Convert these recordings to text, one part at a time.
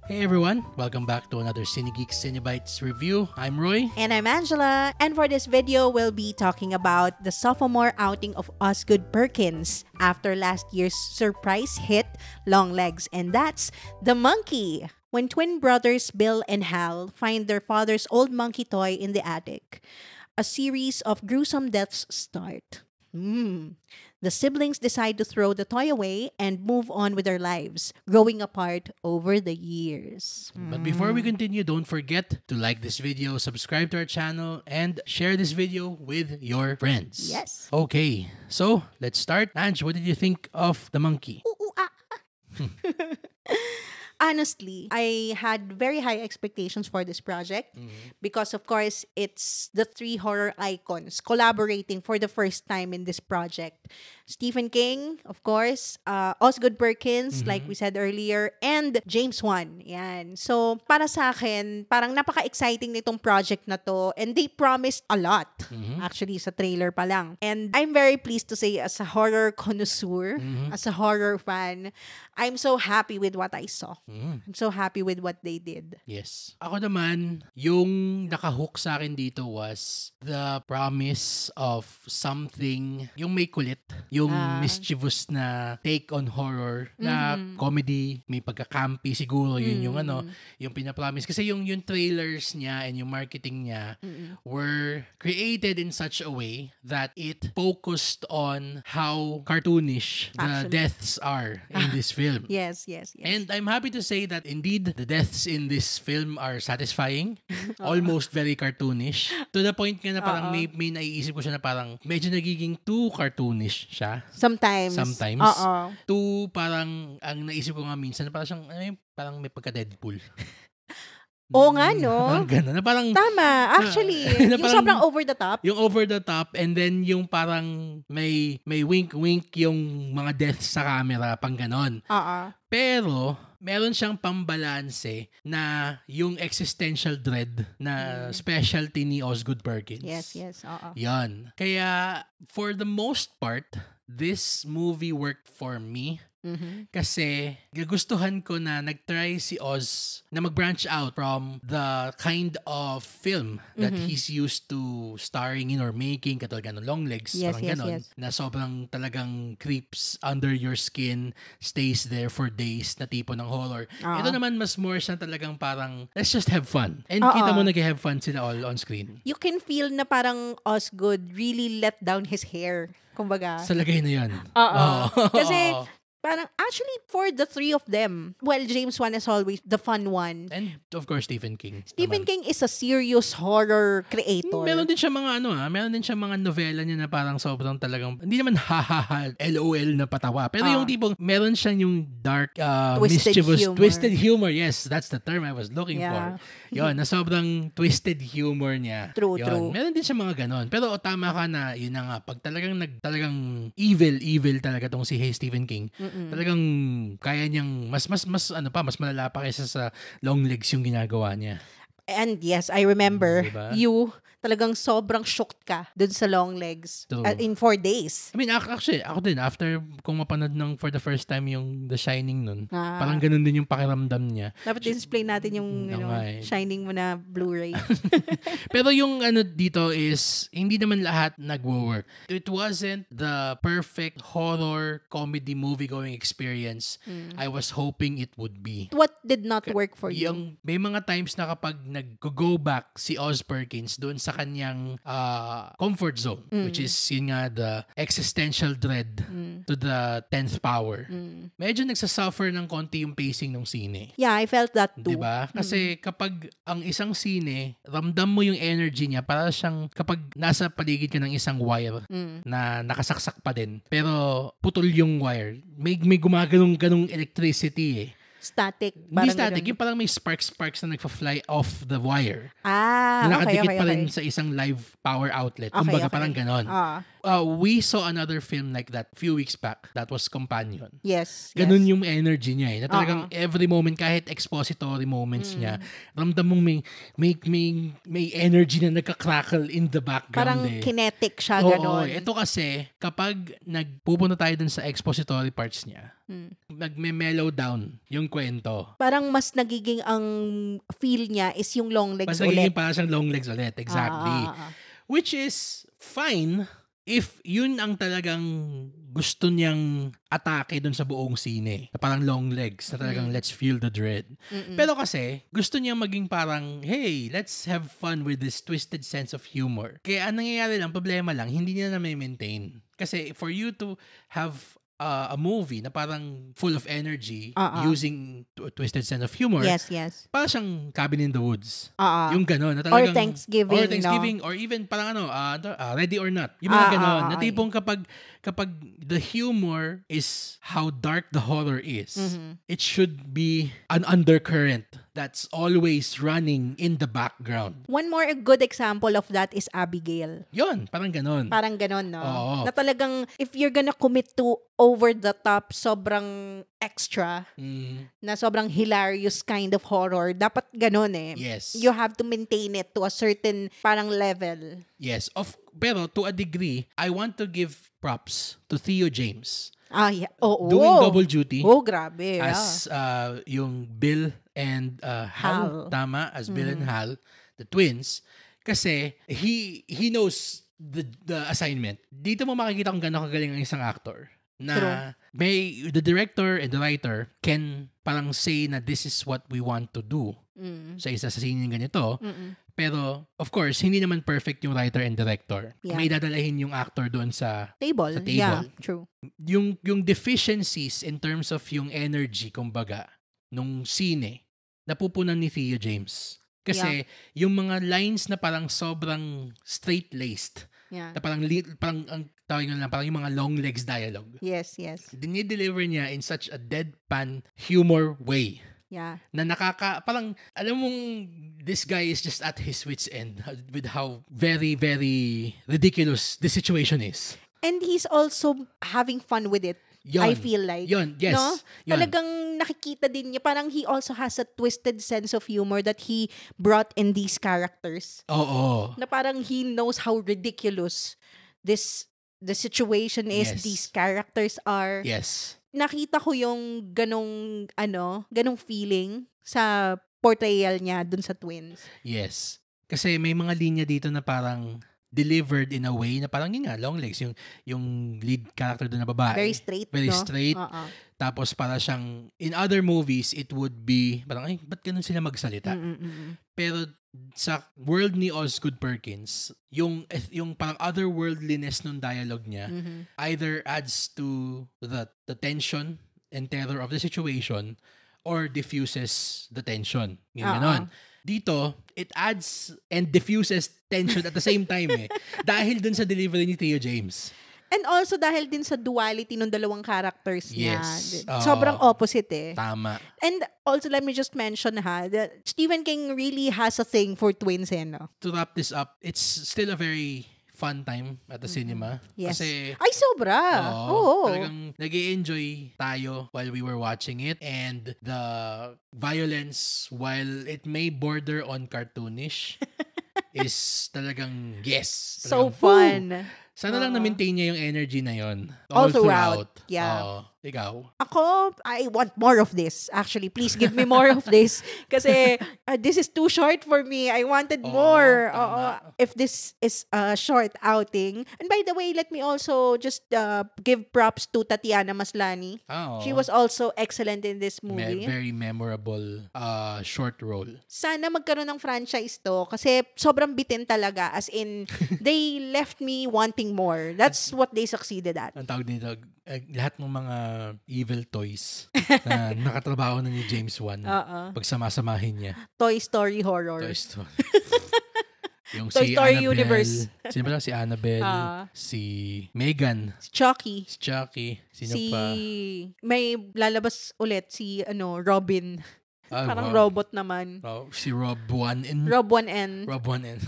Hey everyone, welcome back to another CineGeeks Cinebites review. I'm Roy. And I'm Angela. And for this video, we'll be talking about the sophomore outing of Osgood Perkins after last year's surprise hit, Longlegs. And that's The Monkey. When twin brothers Bill and Hal find their father's old monkey toy in the attic, a series of gruesome deaths start. The siblings decide to throw the toy away and move on with their lives, growing apart over the years. But before we continue, don't forget to like this video, subscribe to our channel, and share this video with your friends. Yes. Okay, so let's start. Ange, what did you think of The Monkey? Honestly, I had very high expectations for this project because, of course, it's the three horror icons collaborating for the first time in this project. Stephen King, of course, Osgood Perkins, like we said earlier, and James Wan. Yan. So, para sa akin, parang napaka-exciting nitong project na to, and they promised a lot, actually, sa trailer pa lang. And I'm very pleased to say, as a horror connoisseur, as a horror fan, I'm so happy with what I saw. I'm so happy with what they did. Yes. Ako naman, yung nakahook sa akin dito was the promise of something, yung may kulit, yung mischievous na take on horror, na comedy, may pagka-campy siguro, yun yung yung pinapromise. Kasi yung trailers niya and yung marketing niya were created in such a way that it focused on how cartoonish the deaths are in this film. Yes. And I'm happy to say that indeed the deaths in this film are satisfying, almost very cartoonish. To the point nga na parang may naiisip ko siya na parang medyo nagiging too cartoonish siya. Sometimes. Too parang ang naisip ko nga minsan na parang siyang parang may pagka-Deadpool. Oo nga, no? Parang gano'n. Na parang, tama, actually. Yung parang, sobrang over the top. Yung over the top, and then yung parang may wink-wink yung mga deaths sa camera, pang gano'n. Pero, meron siyang pambalanse na yung existential dread na specialty ni Osgood Perkins. Yes. Yan. Kaya, for the most part, this movie worked for me. Kasi gagustuhan ko na nag-try si Oz na mag-branch out from the kind of film that he's used to starring in or making, katulad ng Longlegs, parang ganon, na sobrang talagang creeps under your skin, stays there for days na tipo ng horror. Ito naman mas more siya talagang parang let's just have fun. And kita mo nag-have fun sila all on screen. You can feel na parang Osgood really let down his hair, kumbaga. Sa lagay na yan. Kasi parang actually for the three of them, well, James Wan is always the fun one. And of course, Stephen King. King is a serious horror creator. Meron din siya mga meron din siya mga novela niya na parang sobrang talagang, hindi naman LOL na patawa. Pero yung tipong, meron siya yung dark, mischievous, twisted humor. Yes, that's the term I was looking for. Yun, na sobrang twisted humor niya. True. Meron din siya mga ganon. Pero tama ka na, yun na nga, pag talagang evil talaga tong si Stephen King, talagang kaya niyang mas malala pa kaysa sa Longlegs yung ginagawa niya. And yes, I remember diba? You talagang sobrang shocked ka dun sa Longlegs in 4 days. I mean, actually, ako din, after kung mapanood ng for the first time yung The Shining nun, parang ganun din yung pakiramdam niya. Dapat display natin yung Shining mo na Blu-ray. Pero yung dito is, hindi naman lahat nag-work. It wasn't the perfect horror comedy movie-going experience I was hoping it would be. What did not work for you? May mga times na kapag nag-go back si Oz Perkins doon sa kanyang comfort zone, which is yun nga the existential dread to the 10th power. Medyo nagsasuffer ng konti yung pacing ng sine. Yeah, I felt that too. Diba? Kasi kapag ang isang sine, ramdam mo yung energy niya para siyang kapag nasa paligid ka ng isang wire na nakasaksak pa din, pero putol yung wire. May gumaganong electricity Static. Hindi static. Yung parang may sparks na nagfa-fly off the wire. Na nakadikit pa rin sa isang live power outlet. Kumbaga parang ganon. we saw another film like that few weeks back. That was Companion. Yes. Ganun yung energy niya eh. Na talagang every moment, kahit expository moments niya, ramdam mong may energy na nagka-crackle in the background. Parang kinetic siya, Oo, ganon. ito kasi, kapag nagpupunta tayo dun sa expository parts niya, nagme-mellow down yung kwento. Parang mas nagiging ang feel niya is yung long legs Mas ulit. nagiging parang siyang long legs ulit. Exactly. Which is fine if yun ang talagang gusto niyang atake dun sa buong sine. Na parang long legs. Na talagang let's feel the dread. Pero kasi, gusto niyang maging parang, hey, let's have fun with this twisted sense of humor. Kaya ang nangyayari lang, problema lang, hindi niya na maintain. Kasi for you to have a movie na parang full of energy using a twisted sense of humor. Yes. Parang siyang Cabin in the Woods. Yung gano'n. Or Thanksgiving. Or even parang Ready or Not. Yung mga gano'n. Na tipong kapag the humor is how dark the horror is, it should be an undercurrent that's always running in the background. One more good example of that is Abigail. Yun, parang ganon. Parang ganon, no? Oo. Na talagang, if you're gonna commit to over the top, sobrang extra, na sobrang hilarious kind of horror, dapat ganon eh. Yes. You have to maintain it to a certain parang level. Yes. Pero to a degree, I want to give props to Theo James. Yeah. Doing double duty. Oh, grabe. As yung Bill and Hal. Tama, as Bill and Hal, the twins. Kasi he knows the assignment. Dito mo makikita kung gano'ng kagaling ang isang actor. Na the director and the writer can parang say na this is what we want to do sa isa sa scene ganito. Pero, of course, hindi naman perfect yung writer and director. Yeah. May dadalahin yung actor doon sa table. Yeah, true. Yung deficiencies in terms of yung energy, kumbaga, nung scene, napupunan ni Theo James. Kasi, yung mga lines na parang sobrang straight-laced, na parang ang tawag nga lang, parang yung mga long legs dialogue. Yes. Dinideliver niya in such a deadpan humor way. Yeah. Na parang, alam mong, this guy is just at his wit's end with how very, very ridiculous the situation is. And he's also having fun with it. I feel like. Yes. No? Yun. Talagang nakikita din niya, parang he also has a twisted sense of humor that he brought in these characters. Oo. Na parang he knows how ridiculous the situation is, these characters are. Yes. Nakita ko yung ganong feeling sa portrayal niya dun sa twins. Yes. Kasi may mga linya dito na parang delivered in a way na parang yun nga, long legs. Yung lead character doon na babae. Very straight, Very no? straight. Tapos para siyang, in other movies, it would be, parang, ay, ba't ganun sila magsalita? Pero sa world ni Osgood Perkins, yung parang otherworldliness ng dialogue niya either adds to the tension and terror of the situation or diffuses the tension. Yung ganon. Dito, it adds and diffuses tension at the same time eh. Dahil dun sa delivery ni Theo James. And also dahil din sa duality ng dalawang characters niya. Yes. Sobrang opposite eh. Tama. And also, let me just mention that Stephen King really has a thing for twins eh, no? To wrap this up, it's still a very fun time at the cinema. Yes. Kasi, ay, sobra. Oo. Talagang nag-i-enjoy tayo while we were watching it. And the violence, while it may border on cartoonish, is talagang, yes. Talagang, so fun. Sana lang na-maintain niya yung energy na yon all throughout. Yeah. Ikaw? Ako, I want more of this. Actually, please give me more of this. Kasi this is too short for me. I wanted more. If this is a short outing. And by the way, let me also just give props to Tatiana Maslany. She was also excellent in this movie. Very memorable short role. Sana magkaroon ng franchise to kasi sobrang bitin talaga. As in, they left me wanting more. That's what they succeeded at. Ang tawag dito, lahat ng mga evil toys na nakatrabaho na ni James Wan pagsamasamahin niya. Toy Story horror. Toy Story. Yung Toy si Story Annabelle, Universe. Sino ba lang? Si Annabelle, si Megan, Si Chucky. si Chucky, sino Si pa? may lalabas ulit si Robin. Parang wow. robot naman. Si Rob 1N. Rob 1N. Rob 1N.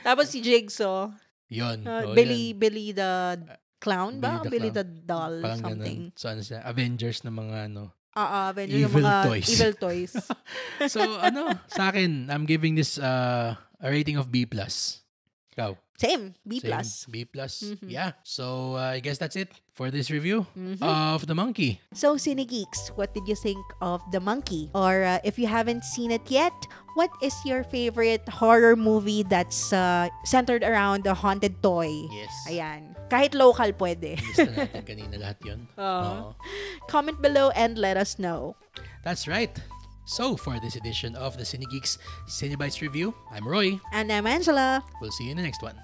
Tapos si Jigsaw. Yun. Billy the Clown ba? Billy the Doll, Parang something. Ganun. So, ano siya? Avengers ng mga Avengers evil yung mga toys. evil toys. So, sa akin, I'm giving this a rating of B+. Ikaw? Same, B+. B+. Yeah. So, I guess that's it for this review of The Monkey. So, Cinegeeks, what did you think of The Monkey? Or if you haven't seen it yet, what is your favorite horror movie that's centered around a haunted toy? Yes. Ayan. Kahit local pwede. Lista natin kanina lahat yun. Comment below and let us know. That's right. So, for this edition of the Cinegeeks Cinebites Review, I'm Roy. And I'm Angela. We'll see you in the next one.